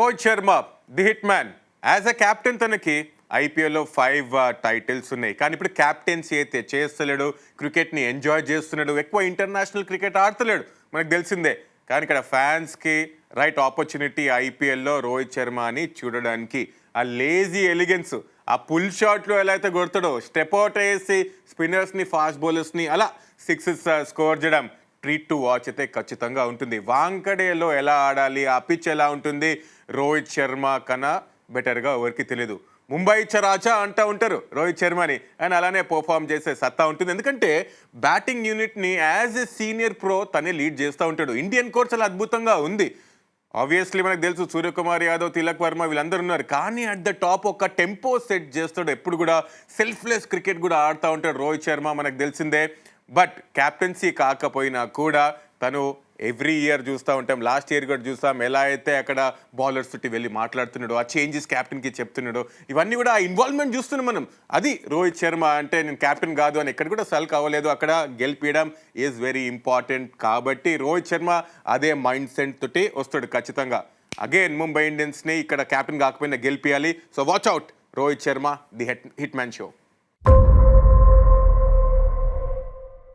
Rohit Sharma the hit man as a captain తనకి ఐపీఎల్లో 5 titles ఉన్నాయి. కానీ ఇప్పుడు క్యాప్టెన్సీ అయితే చేస్తలేడు, క్రికెట్ని ఎంజాయ్ చేస్తున్నాడు, ఎక్కువ ఇంటర్నేషనల్ క్రికెట్ ఆడతలేడు, మనకు తెలిసిందే. కానీ ఇక్కడ ఫ్యాన్స్కి రైట్ ఆపర్చునిటీ ఐపీఎల్లో రోహిత్ శర్మ అని చూడడానికి. ఆ లేజీ ఎలిగెన్స్, ఆ పుల్ షాట్లో ఎలా అయితే కొడతాడో, స్టెప్ అవుట్ వేసి స్పిన్నర్స్ని ఫాస్ట్ బౌలర్స్ని అలా సిక్సెస్ స్కోర్ చేయడం ట్రీట్ టు వాచ్ అయితే ఖచ్చితంగా ఉంటుంది. వాంకడేలో ఎలా ఆడాలి, ఆ పిచ్ ఎలా ఉంటుంది, రోహిత్ శర్మ కన్నా బెటర్గా ఎవరికి తెలియదు. ముంబై చరాచా అంటూ ఉంటారు రోహిత్ శర్మని, అని అలానే పర్ఫామ్ చేసే సత్తా ఉంటుంది. ఎందుకంటే బ్యాటింగ్ యూనిట్ని యాజ్ ఎ సీనియర్ ప్రో తనే లీడ్ చేస్తూ ఉంటాడు. ఇండియన్ కోచ్ చాలా అద్భుతంగా ఉంది. ఆబ్వియస్లీ మనకు తెలుసు సూర్యకుమార్ యాదవ్, తిలక్ వర్మ వీళ్ళందరూ ఉన్నారు. కానీ అట్ ద టాప్ ఒక టెంపో సెట్ చేస్తాడు. ఎప్పుడు కూడా సెల్ఫ్లెస్ క్రికెట్ కూడా ఆడుతూ ఉంటాడు రోహిత్ శర్మ, మనకు తెలిసిందే. బట్ క్యాప్టెన్సీ కాకపోయినా కూడా తను ఎవ్రీ ఇయర్ చూస్తూ ఉంటాం, లాస్ట్ ఇయర్ కూడా చూస్తాం ఎలా అయితే అక్కడ బౌలర్స్ తోటి వెళ్ళి మాట్లాడుతున్నాడు, ఆ చేంజెస్ క్యాప్టెన్కి చెప్తున్నాడు, ఇవన్నీ కూడా ఆ ఇన్వాల్వ్మెంట్ చూస్తున్నాం మనం. అది రోహిత్ శర్మ అంటే. నేను క్యాప్టెన్ కాదు అని ఎక్కడ కూడా సల్క్ అవ్వలేదు, అక్కడ గెలిపించడం ఈజ్ వెరీ ఇంపార్టెంట్. కాబట్టి రోహిత్ శర్మ అదే మైండ్ సెట్ తోటి వస్తాడు ఖచ్చితంగా. అగైన్ ముంబై ఇండియన్స్ని ఇక్కడ క్యాప్టెన్ కాకపోయినా గెలిపియాలి. So watch out Rohit Sharma the hit man show.